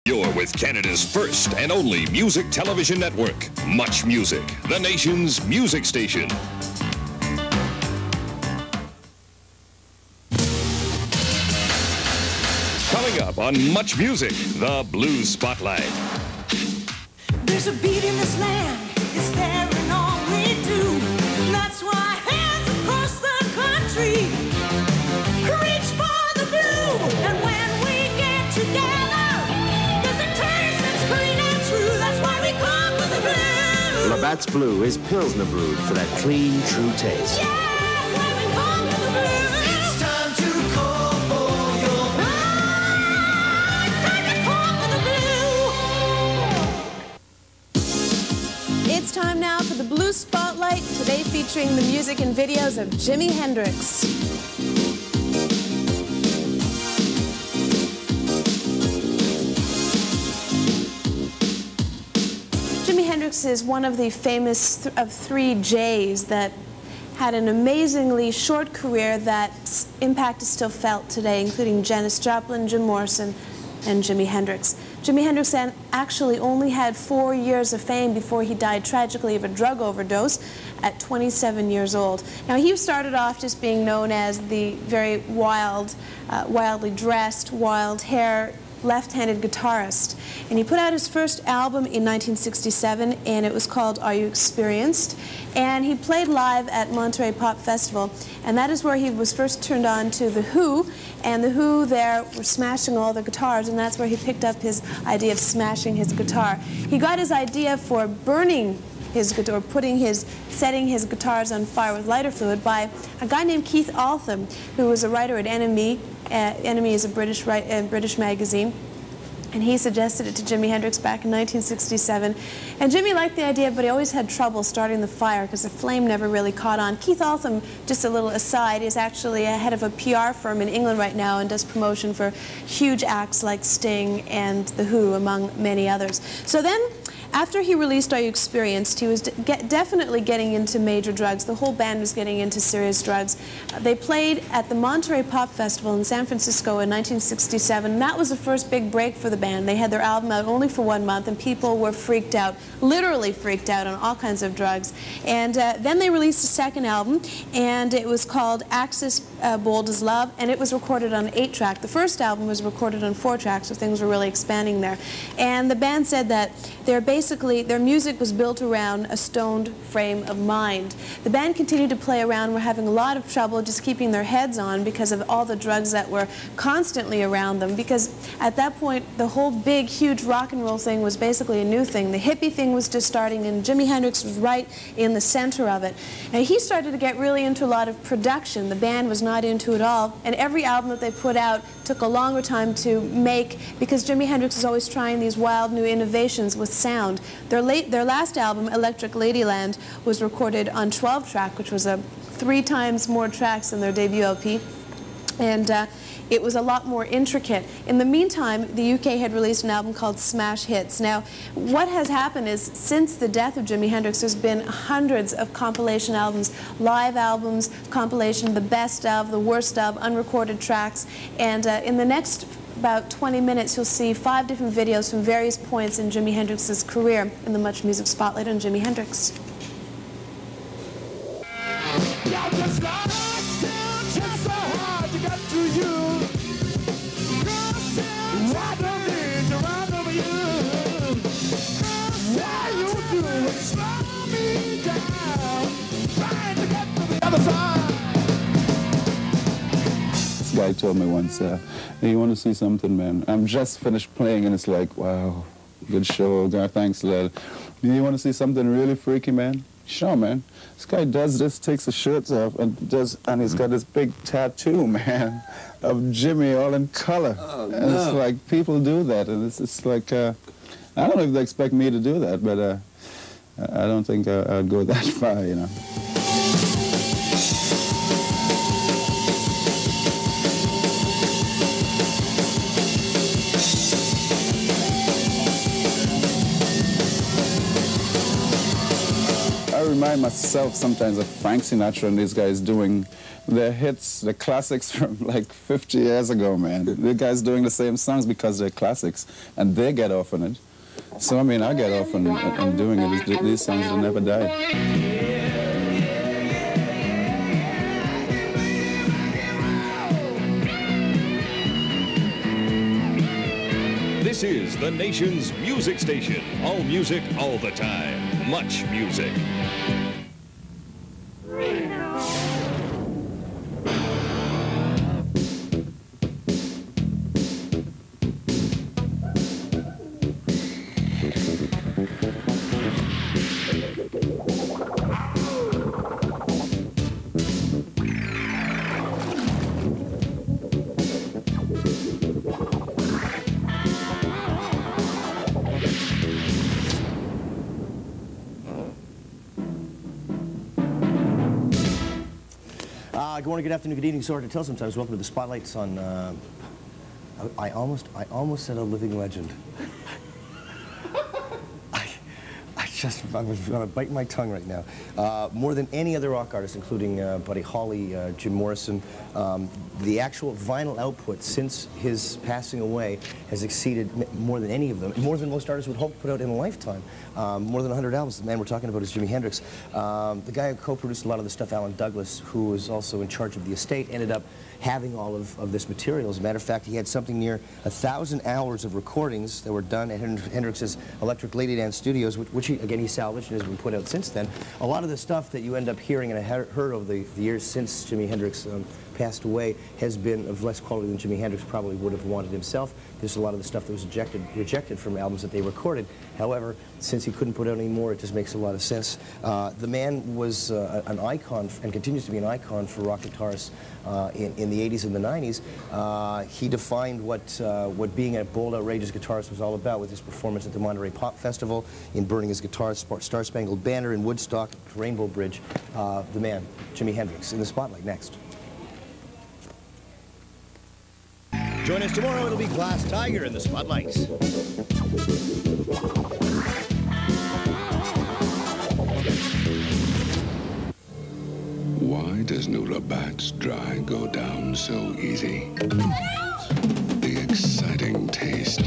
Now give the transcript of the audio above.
You're with Canada's first and only music television network, Much Music, the nation's music station. Coming up on Much Music, the Blues Spotlight. There's a beat in this land, it's there in all we do. That's why hands across the country reach for the blue. And when we get together, there's a taste that's clean and true. That's why we come with the blue. Labatt's Blue is Pilsner brewed for that clean, true taste. Yeah, that's why we come with the blue. It's time to call for your blue. It's time to call for the blue. It's time now for the Blue Spotlight, today featuring the music and videos of Jimi Hendrix. Jimi Hendrix is one of the famous of three J's that had an amazingly short career that impact is still felt today, including Janis Joplin, Jim Morrison, and Jimi Hendrix. Jimi Hendrix actually only had 4 years of fame before he died tragically of a drug overdose at 27 years old. Now, he started off just being known as the very wildly dressed, wild hair, left-handed guitarist. And he put out his first album in 1967, and it was called Are You Experienced? And he played live at Monterey Pop Festival, and that is where he was first turned on to The Who, and The Who there were smashing all the guitars, and that's where he picked up his idea of smashing his guitar. He got his idea for burning his guitar, setting his guitars on fire with lighter fluid by a guy named Keith Altham, who was a writer at NME. NME is a British magazine, and he suggested it to Jimi Hendrix back in 1967. And Jimi liked the idea, but he always had trouble starting the fire because the flame never really caught on. Keith Altham, just a little aside, is actually a head of a PR firm in England right now and does promotion for huge acts like Sting and The Who, among many others. So then, after he released Are You Experienced, he was definitely getting into major drugs. The whole band was getting into serious drugs. They played at the Monterey Pop Festival in San Francisco in 1967. And that was the first big break for the band. They had their album out only for 1 month, and people were freaked out, literally freaked out on all kinds of drugs. And then they released a second album, and it was called Axis Bold as Love, and it was recorded on 8-track. The first album was recorded on 4-track, so things were really expanding there. And the band said that their music was built around a stoned frame of mind. The band continued to play around, were having a lot of trouble just keeping their heads on because of all the drugs that were constantly around them, because at that point the whole big, huge rock and roll thing was basically a new thing. The hippie thing was just starting, and Jimi Hendrix was right in the center of it. And he started to get really into a lot of production. The band was not into it all, and every album that they put out took a longer time to make because Jimi Hendrix was always trying these wild new innovations with sound. Their last album, Electric Ladyland, was recorded on 12-track, which was 3 times more tracks than their debut LP, and it was a lot more intricate. In the meantime, the UK had released an album called Smash Hits. Now, what has happened is, since the death of Jimi Hendrix, there's been hundreds of compilation albums, live albums, compilation, the best of, the worst of, unrecorded tracks, and in the next about 20 minutes, you'll see 5 different videos from various points in Jimi Hendrix's career in the Much Music Spotlight on Jimi Hendrix. This guy told me once, hey, you want to see something, man? I'm just finished playing, and it's like, wow, good show, God, thanks, lad. You want to see something really freaky, man? Sure, man. This guy does this, takes his shirts off, and he's got this big tattoo, man, of Jimi all in color. Oh, and no. It's like, people do that, and it's like, I don't know if they expect me to do that, but I don't think I'd go that far, you know. I remind myself sometimes of Frank Sinatra and these guys doing They're hits, the classics from like 50 years ago, man. The guys doing the same songs because they're classics, and they get off on it. So, I mean, I get off on doing it. These songs will never die. This is the nation's music station. All music, all the time. Much music. Good morning, good afternoon, good evening, so hard to tell sometimes. Welcome to the Spotlights on, I almost said a living legend. I'm gonna bite my tongue right now. More than any other rock artist, including Buddy Holly, Jim Morrison, the actual vinyl output since his passing away has exceeded more than any of them, more than most artists would hope to put out in a lifetime. More than 100 albums. The man we're talking about is Jimi Hendrix. The guy who co-produced a lot of the stuff, Alan Douglas, who was also in charge of the estate, ended up having all of this material. As a matter of fact, he had something near 1,000 hours of recordings that were done at Hendrix's Electric Ladyland Studios, which he salvaged and has been put out since then. A lot of the stuff that you end up hearing and have heard over the years since Jimi Hendrix passed away has been of less quality than Jimi Hendrix probably would have wanted himself. There's a lot of the stuff that was rejected from albums that they recorded. However, since he couldn't put out any more, it just makes a lot of sense. The man was an icon and continues to be an icon for rock guitarists in the 80s and the 90s. He defined what being a bold, outrageous guitarist was all about with his performance at the Monterey Pop Festival, in burning his guitar, Star Spangled Banner, in Woodstock, Rainbow Bridge. The man, Jimi Hendrix, in the Spotlight next. Join us tomorrow. It'll be Glass Tiger in the Spotlights. Why does Nurabat's dry go down so easy? The exciting taste.